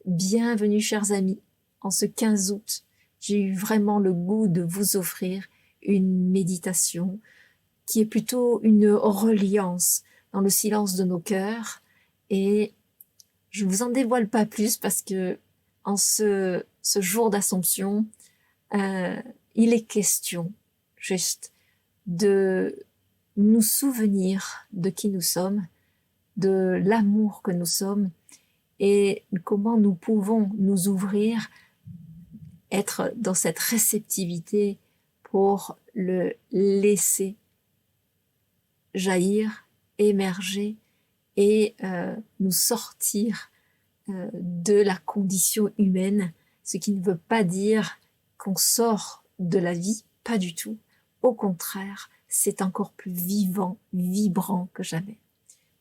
Bienvenue chers amis, en ce 15 août, j'ai eu vraiment le goût de vous offrir une méditation qui est plutôt une reliance dans le silence de nos cœurs, et je ne vous en dévoile pas plus parce que en ce jour d'Assomption, il est question juste de nous souvenir de qui nous sommes, de l'amour que nous sommes et comment nous pouvons nous ouvrir, être dans cette réceptivité pour le laisser jaillir, émerger et nous sortir de la condition humaine, ce qui ne veut pas dire qu'on sort de la vie, pas du tout. Au contraire, c'est encore plus vivant, vibrant que jamais.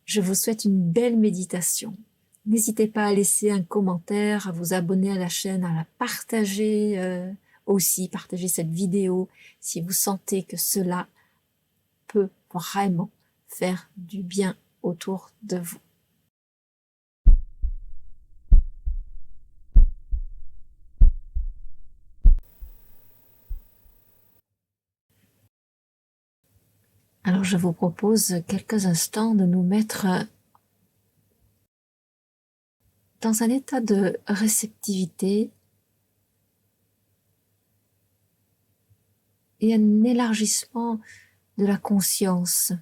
Je vous souhaite une belle méditation. N'hésitez pas à laisser un commentaire, à vous abonner à la chaîne, à la partager aussi, partager cette vidéo si vous sentez que cela peut vraiment faire du bien autour de vous. Alors je vous propose quelques instants de nous mettre dans un état de réceptivité et un élargissement de la conscience.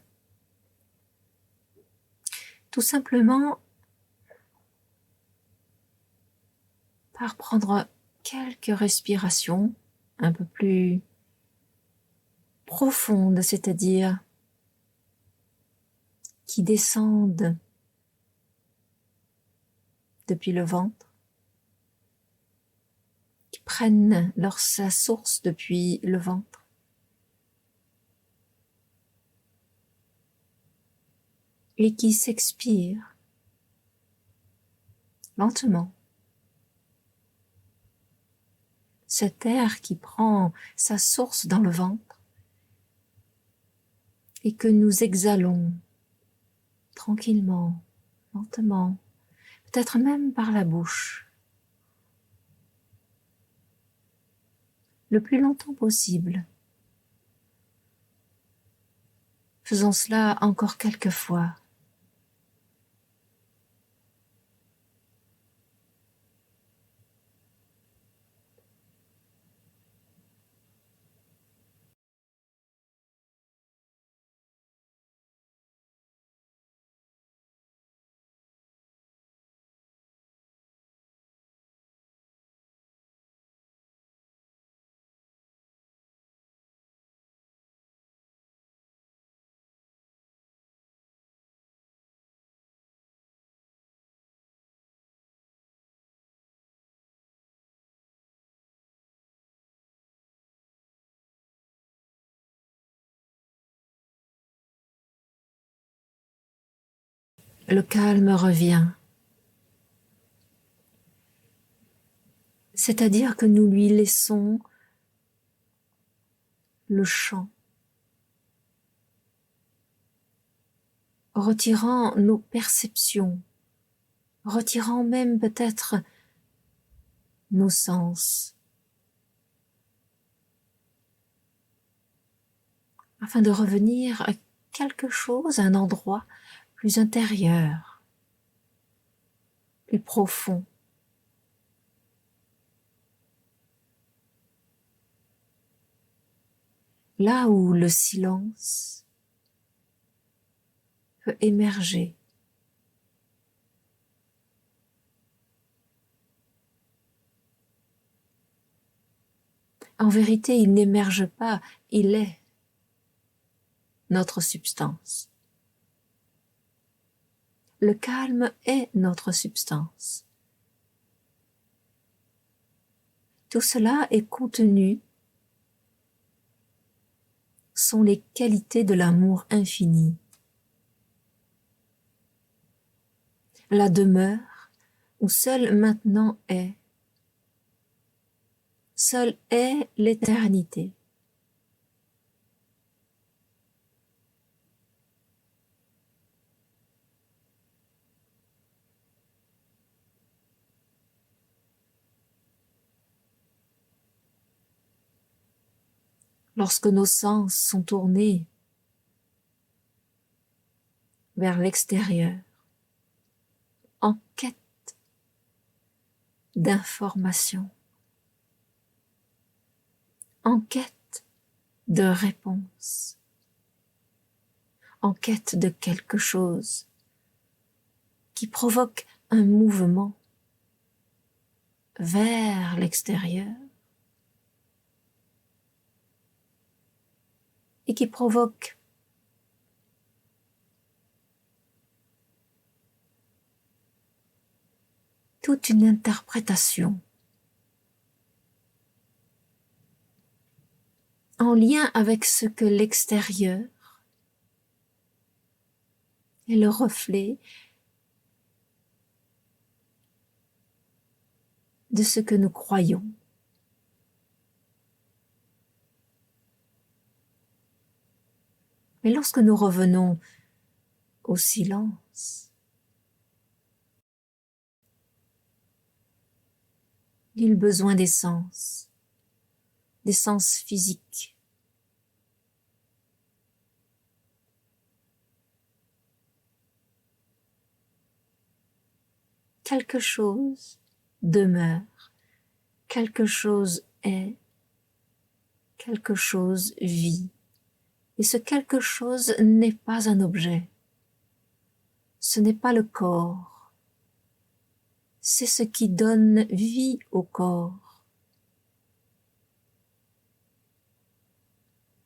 Tout simplement par prendre quelques respirations un peu plus profondes, c'est-à-dire qui descendent depuis le ventre, qui prennent sa source depuis le ventre, et qui s'expirent lentement. Cet air qui prend sa source dans le ventre et que nous exhalons tranquillement, lentement, peut-être même par la bouche, le plus longtemps possible. Faisons cela encore quelques fois. Le calme revient, c'est-à-dire que nous lui laissons le champ, retirant nos perceptions, retirant même peut-être nos sens, afin de revenir à quelque chose, à un endroit plus intérieur, plus profond. Là où le silence peut émerger. En vérité, il n'émerge pas, il est notre substance. Le calme est notre substance. Tout cela est contenu, sont les qualités de l'amour infini. La demeure où seul maintenant est, seule est l'éternité. lorsque nos sens sont tournés vers l'extérieur, en quête d'informations, en quête de réponses, en quête de quelque chose qui provoque un mouvement vers l'extérieur et qui provoque toute une interprétation en lien avec ce que l'extérieur est le reflet de ce que nous croyons. Mais lorsque nous revenons au silence, nul besoin des sens physiques. Quelque chose demeure, quelque chose est, quelque chose vit. Et ce quelque chose n'est pas un objet, ce n'est pas le corps, c'est ce qui donne vie au corps,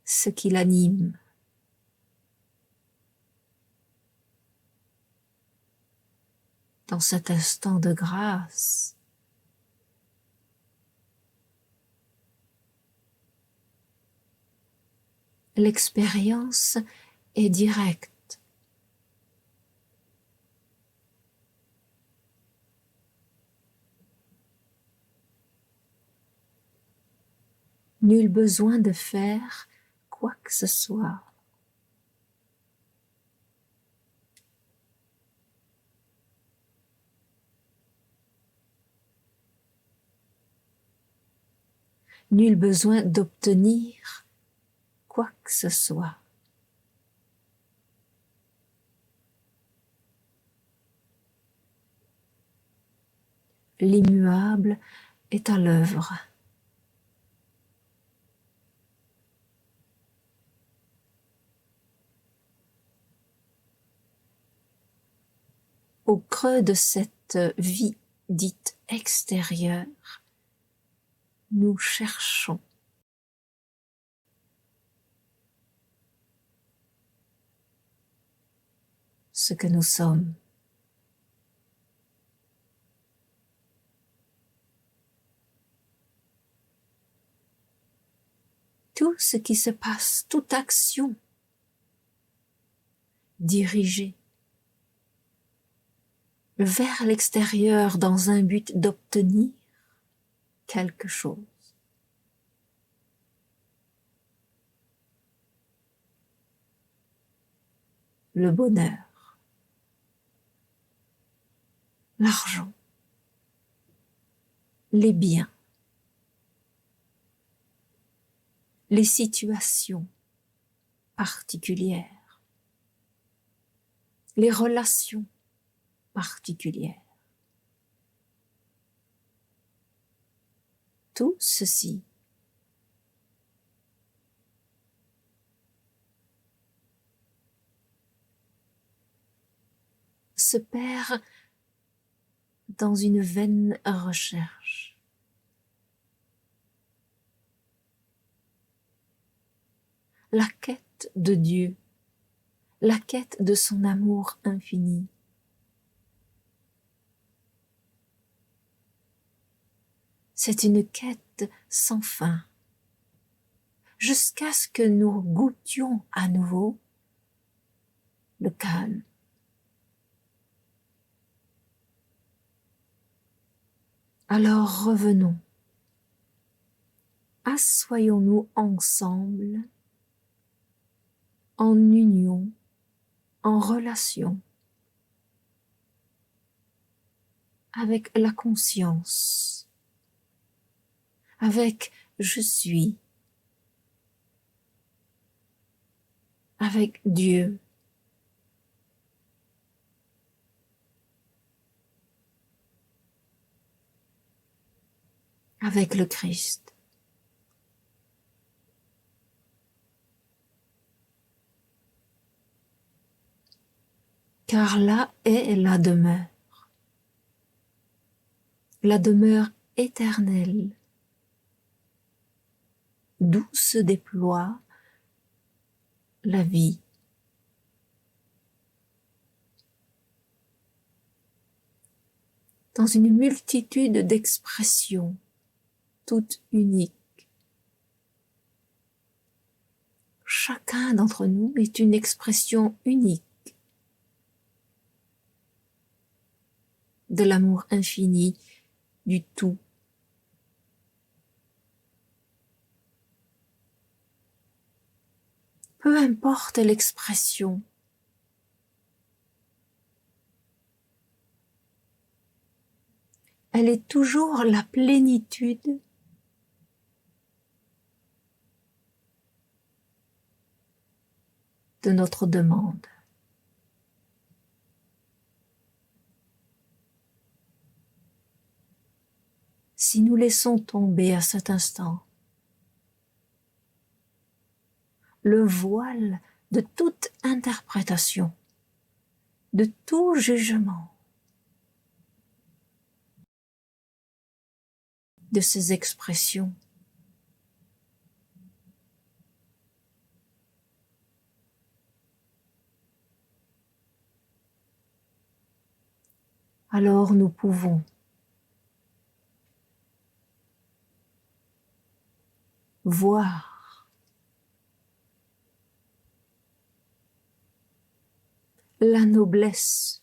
ce qui l'anime. Dans cet instant de grâce, l'expérience est directe. Nul besoin de faire quoi que ce soit. Nul besoin d'obtenir quoi que ce soit. L'immuable est à l'œuvre. Au creux de cette vie dite extérieure, nous cherchons ce que nous sommes. Tout ce qui se passe, toute action dirigée vers l'extérieur dans un but d'obtenir quelque chose. Le bonheur, l'argent, les biens, les situations particulières, les relations particulières. Tout ceci se perd dans une vaine recherche. La quête de Dieu, la quête de son amour infini. C'est une quête sans fin, jusqu'à ce que nous goûtions à nouveau le calme. Alors revenons, assoyons-nous ensemble, en union, en relation, avec la conscience, avec je suis, avec Dieu, avec le Christ. Car là est la demeure éternelle, d'où se déploie la vie. Dans une multitude d'expressions, toutes uniques. Chacun d'entre nous est une expression unique de l'amour infini du tout. Peu importe l'expression, elle est toujours la plénitude de notre demande. Si nous laissons tomber à cet instant le voile de toute interprétation, de tout jugement, de ces expressions, alors nous pouvons voir la noblesse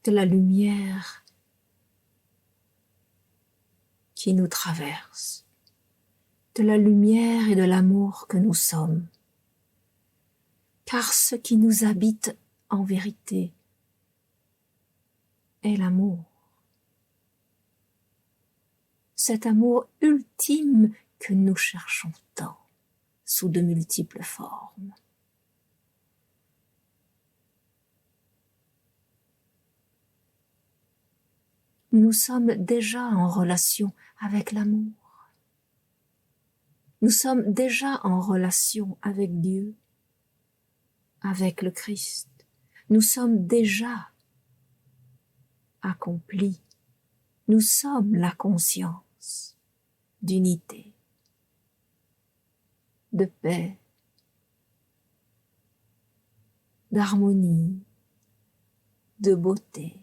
de la lumière qui nous traverse, de la lumière et de l'amour que nous sommes. Car ce qui nous habite en vérité est l'amour. Cet amour ultime que nous cherchons tant, sous de multiples formes. Nous sommes déjà en relation avec l'amour. Nous sommes déjà en relation avec Dieu, avec le Christ. Nous sommes déjà accomplis. Nous sommes la conscience d'unité, de paix, d'harmonie, de beauté.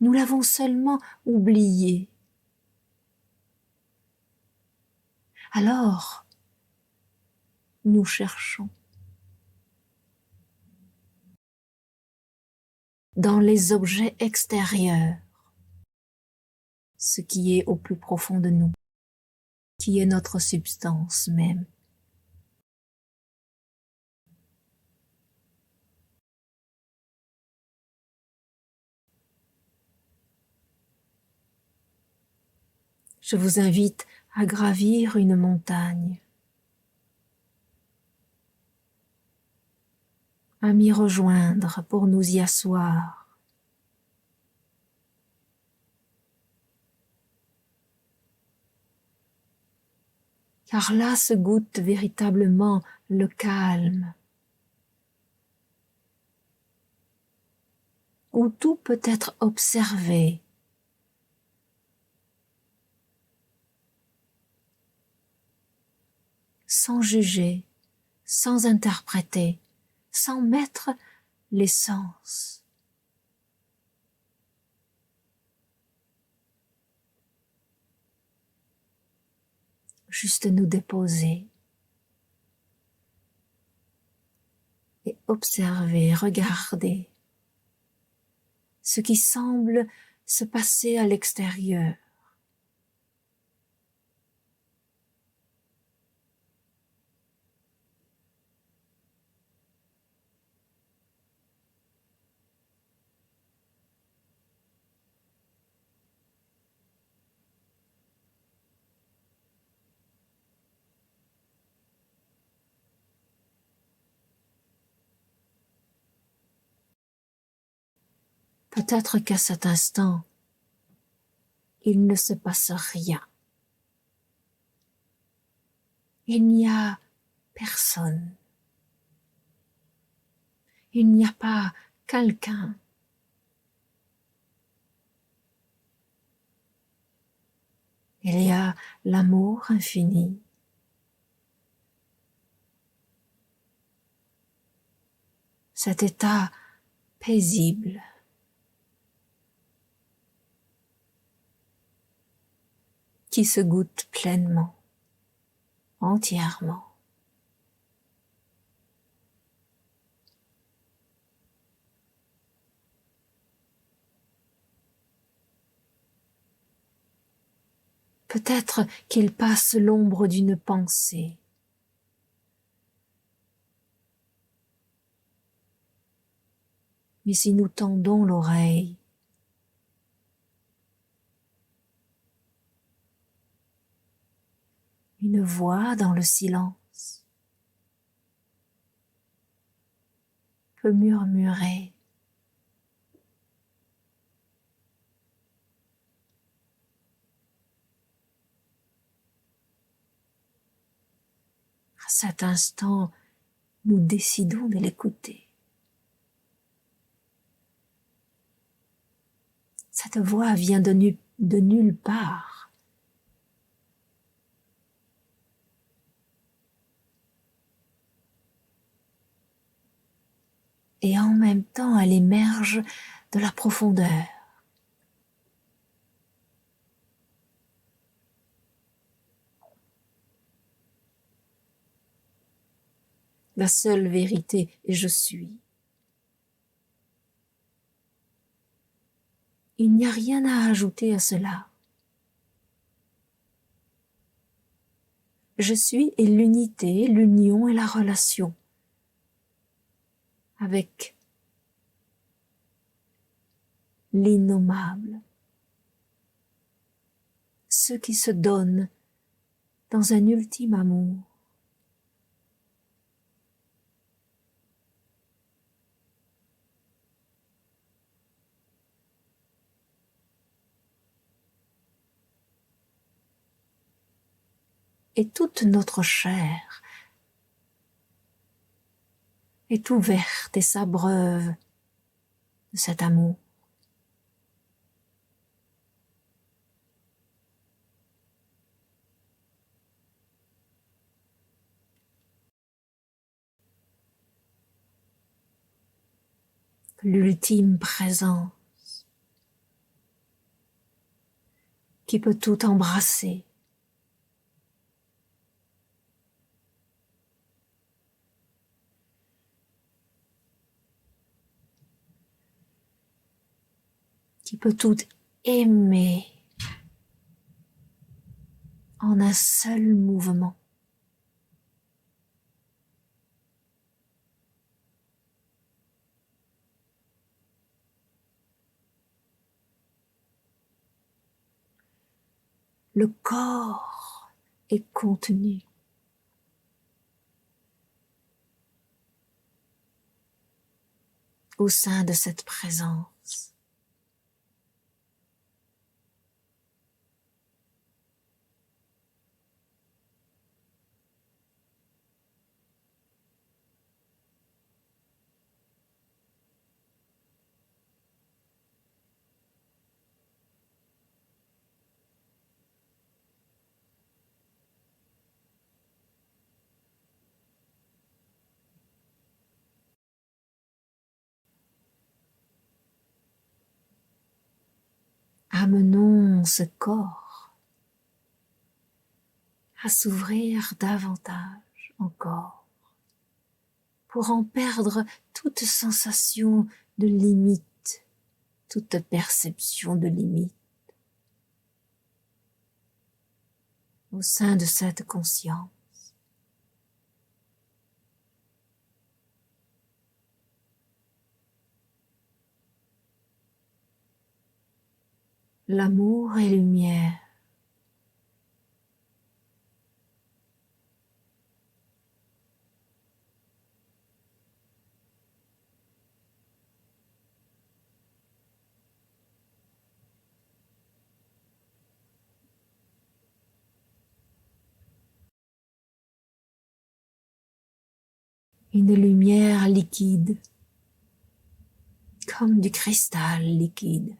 Nous l'avons seulement oublié. Alors, nous cherchons dans les objets extérieurs ce qui est au plus profond de nous, qui est notre substance même. Je vous invite à gravir une montagne, à m'y rejoindre pour nous y asseoir. Car là se goûte véritablement le calme, où tout peut être observé, sans juger, sans interpréter, sans mettre les sens. Juste nous déposer et observer, regarder ce qui semble se passer à l'extérieur. Peut-être qu'à cet instant, il ne se passe rien. Il n'y a personne. Il n'y a pas quelqu'un. Il y a l'amour infini. Cet état paisible. Qui se goûte pleinement, entièrement. Peut-être qu'il passe l'ombre d'une pensée. Mais si nous tendons l'oreille, une voix dans le silence peut murmurer. À cet instant, nous décidons de l'écouter. Cette voix vient de nulle part. Et en même temps, elle émerge de la profondeur. La seule vérité est je suis. Il n'y a rien à ajouter à cela. Je suis est l'unité, l'union et la relation avec l'innommable. Ceux qui se donnent dans un ultime amour. Et toute notre chair est ouverte et s'abreuve de cet amour. L'ultime présence qui peut tout embrasser. Qui peut tout aimer en un seul mouvement. Le corps est contenu. Au sein de cette présence. Amenons ce corps à s'ouvrir davantage encore pour en perdre toute sensation de limite, toute perception de limite au sein de cette conscience. L'amour est lumière. une lumière liquide, comme du cristal liquide.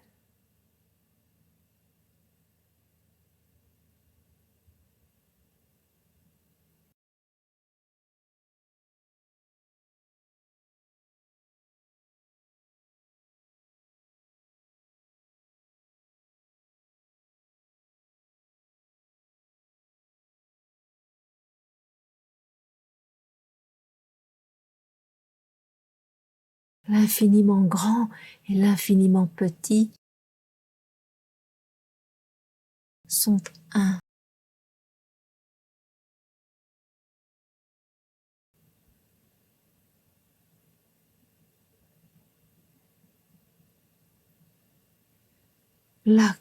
L'infiniment grand et l'infiniment petit sont un. La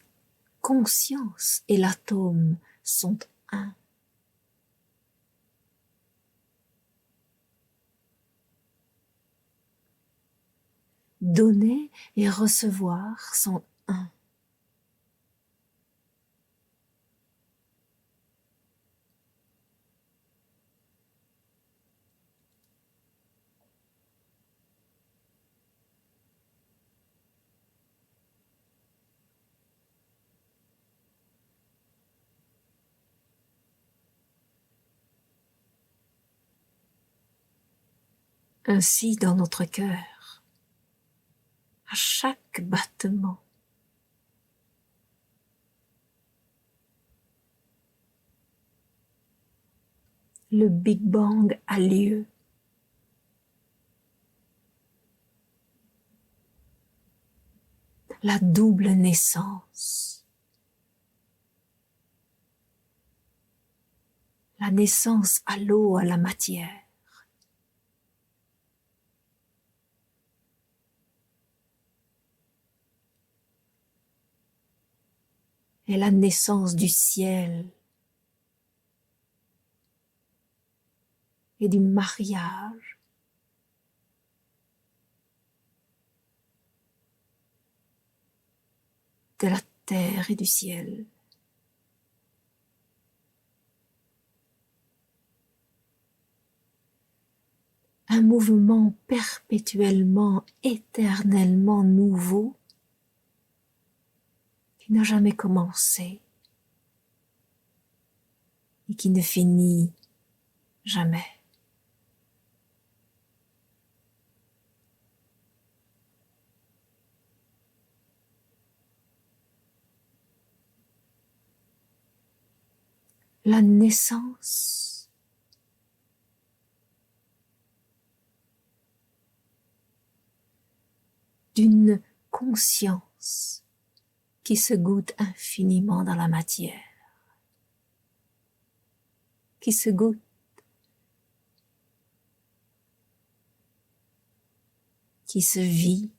conscience et l'atome sont un. Donner et recevoir sont un. Ainsi dans notre cœur, à chaque battement, le Big Bang a lieu. La double naissance. La naissance à l'eau, à la matière. Et la naissance du ciel et du mariage de la terre et du ciel. Un mouvement perpétuellement, éternellement nouveau qui n'a jamais commencé et qui ne finit jamais. La naissance d'une conscience qui se goûte infiniment dans la matière, qui se goûte, qui se vit,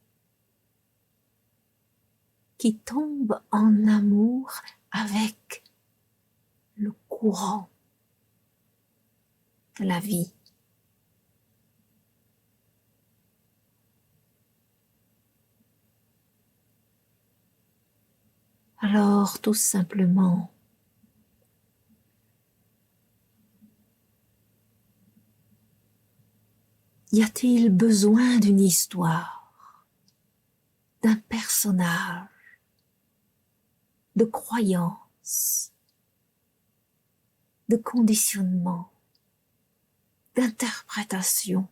qui tombe en amour avec le courant de la vie. Alors, tout simplement, y a-t-il besoin d'une histoire, d'un personnage, de croyances, de conditionnement, d'interprétation,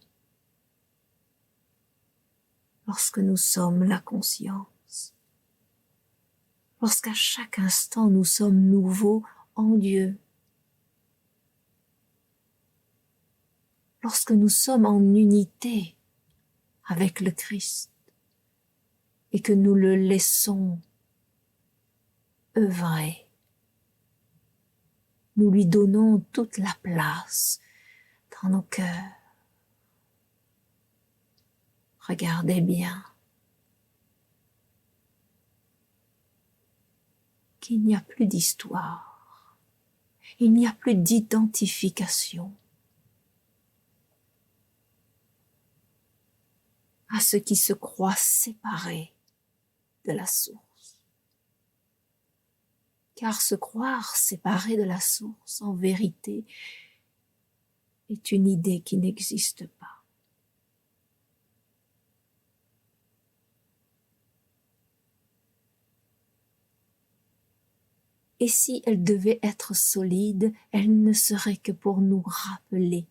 lorsque nous sommes la conscience, lorsqu'à chaque instant nous sommes nouveaux en Dieu, lorsque nous sommes en unité avec le Christ et que nous le laissons œuvrer, nous lui donnons toute la place dans nos cœurs. Regardez bien qu'il n'y a plus d'histoire, il n'y a plus d'identification à ceux qui se croient séparés de la source. Car se croire séparé de la source, en vérité, est une idée qui n'existe pas. Et si elle devait être solide, elle ne serait que pour nous rappeler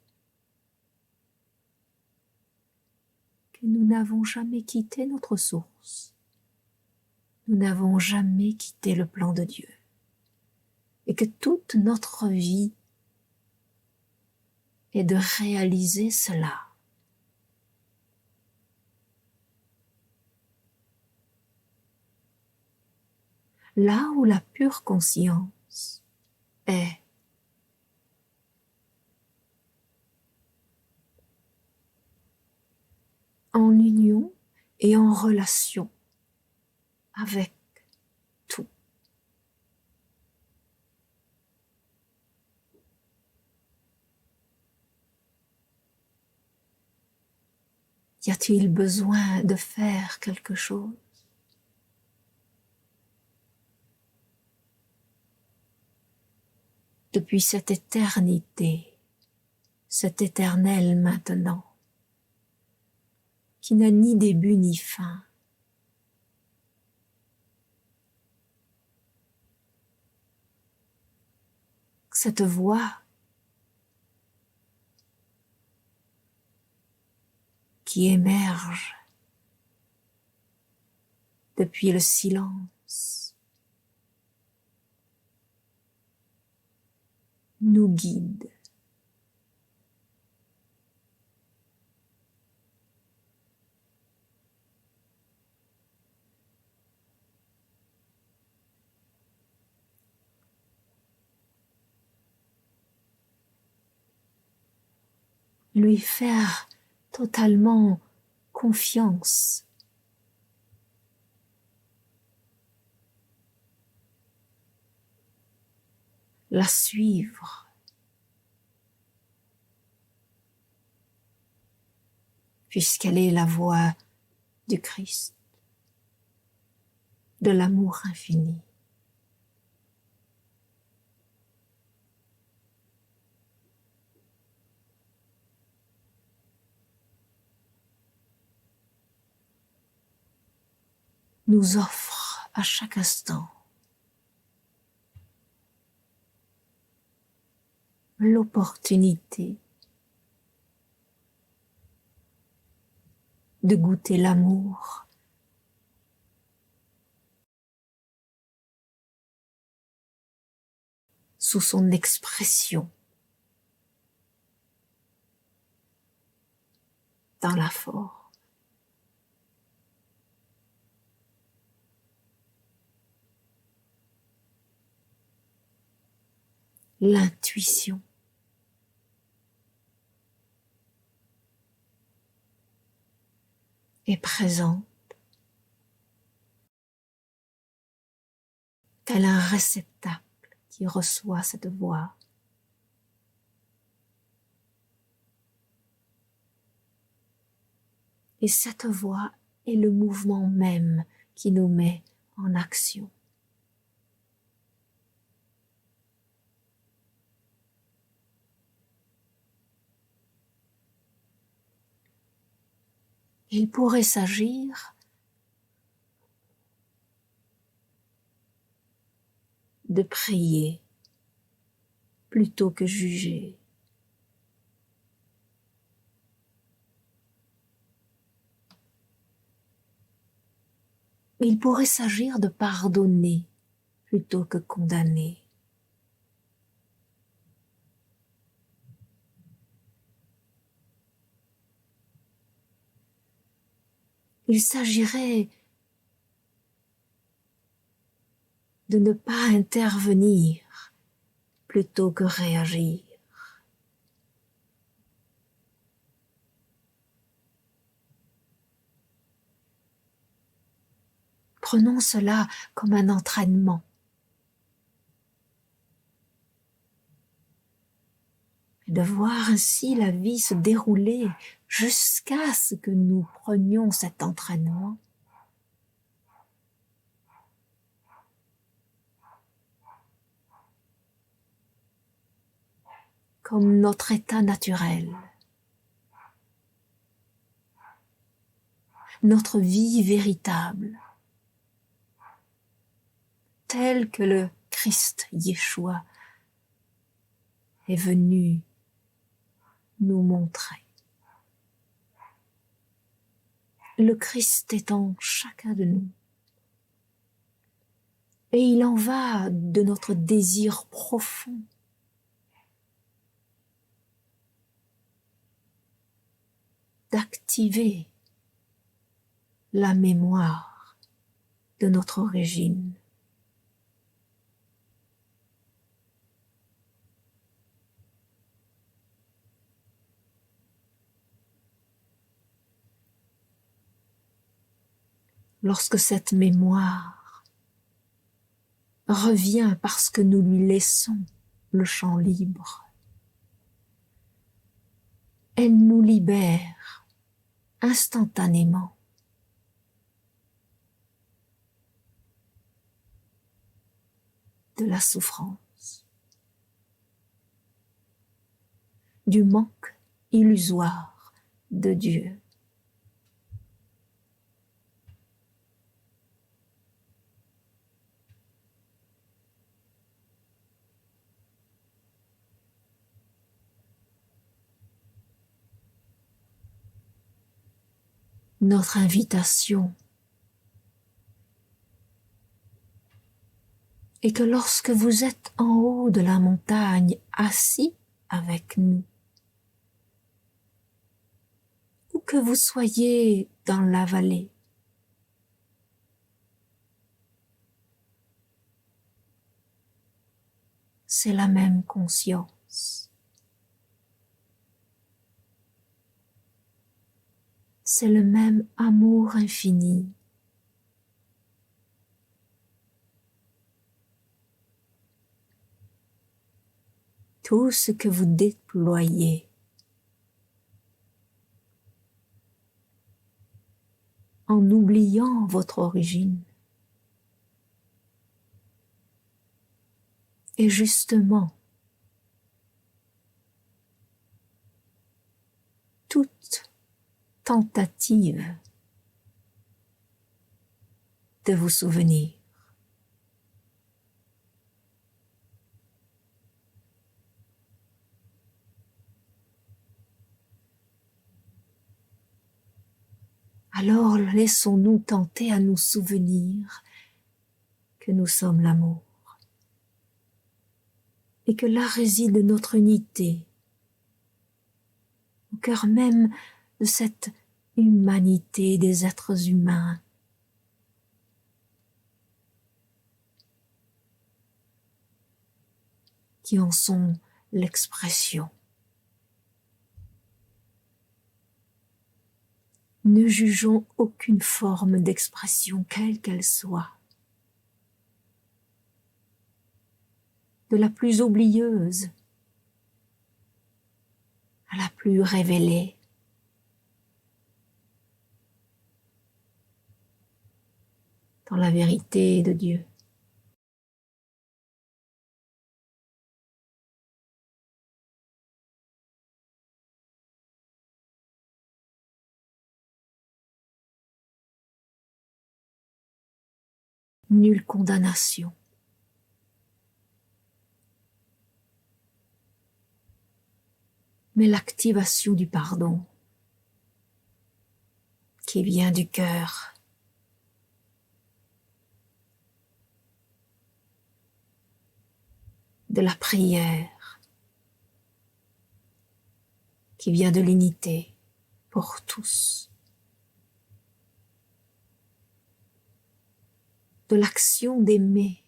que nous n'avons jamais quitté notre source. Nous n'avons jamais quitté le plan de Dieu. Et que toute notre vie est de réaliser cela. Là où la pure conscience est, en union et en relation avec tout. Y a-t-il besoin de faire quelque chose? Depuis cette éternité, cet éternel maintenant, qui n'a ni début ni fin, cette voix qui émerge depuis le silence nous guide. Lui faire totalement confiance. La suivre. Puisqu'elle est la voix du Christ, de l'amour infini. Nous offre à chaque instant l'opportunité de goûter l'amour sous son expression dans la forme. L'intuition. Est présente, tel un réceptacle qui reçoit cette voix. Et cette voix est le mouvement même qui nous met en action. Il pourrait s'agir de prier plutôt que juger. Il pourrait s'agir de pardonner plutôt que condamner. Il s'agirait de ne pas intervenir plutôt que réagir. Prenons cela comme un entraînement. De voir ainsi la vie se dérouler jusqu'à ce que nous prenions cet entraînement. Comme notre état naturel, notre vie véritable, telle que le Christ Yeshua est venu nous montrer. Le Christ est en chacun de nous. Et il en va de notre désir profond d'activer la mémoire de notre origine. Lorsque cette mémoire revient parce que nous lui laissons le champ libre, elle nous libère instantanément de la souffrance, du manque illusoire de Dieu. Notre invitation est que lorsque vous êtes en haut de la montagne, assis avec nous, ou que vous soyez dans la vallée, c'est la même conscience. C'est le même amour infini. Tout ce que vous déployez en oubliant votre origine est justement toute tentative de vous souvenir. Alors laissons-nous tenter à nous souvenir que nous sommes l'amour et que là réside notre unité au cœur même de cette humanité des êtres humains. Qui en sont l'expression. Ne jugeons aucune forme d'expression, quelle qu'elle soit. De la plus oublieuse à la plus révélée. Dans la vérité de Dieu. Nulle condamnation. Mais l'activation du pardon qui vient du cœur. De la prière qui vient de l'unité pour tous. De l'action d'aimer.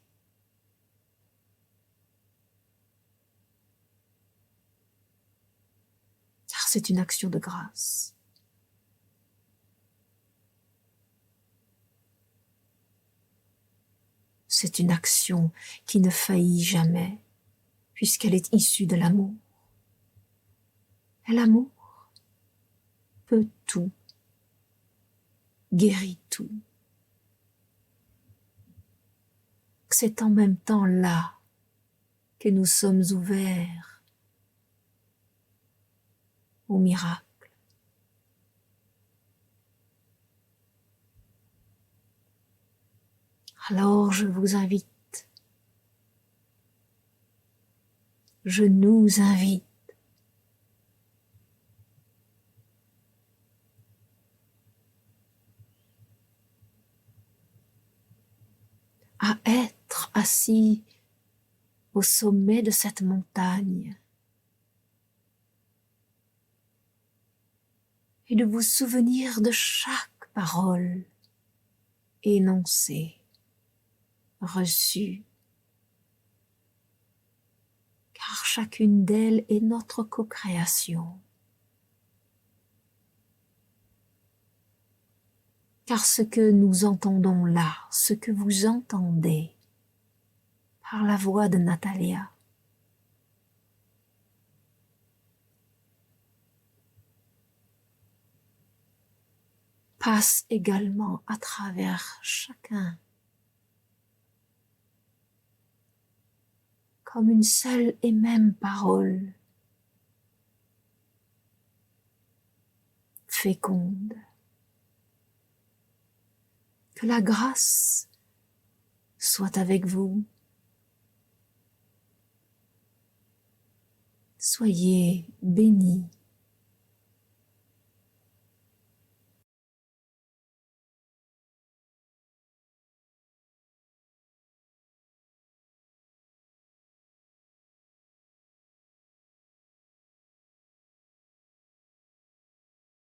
Car c'est une action de grâce. C'est une action qui ne faillit jamais, puisqu'elle est issue de l'amour. Et l'amour peut tout, guérit tout. C'est en même temps là que nous sommes ouverts au miracle. Alors je vous invite je nous invite à être assis au sommet de cette montagne et de vous souvenir de chaque parole énoncée, reçue, car chacune d'elles est notre co-création. Car ce que nous entendons là, ce que vous entendez par la voix de Natalia, passe également à travers chacun comme une seule et même parole féconde. Que la grâce soit avec vous. Soyez bénis.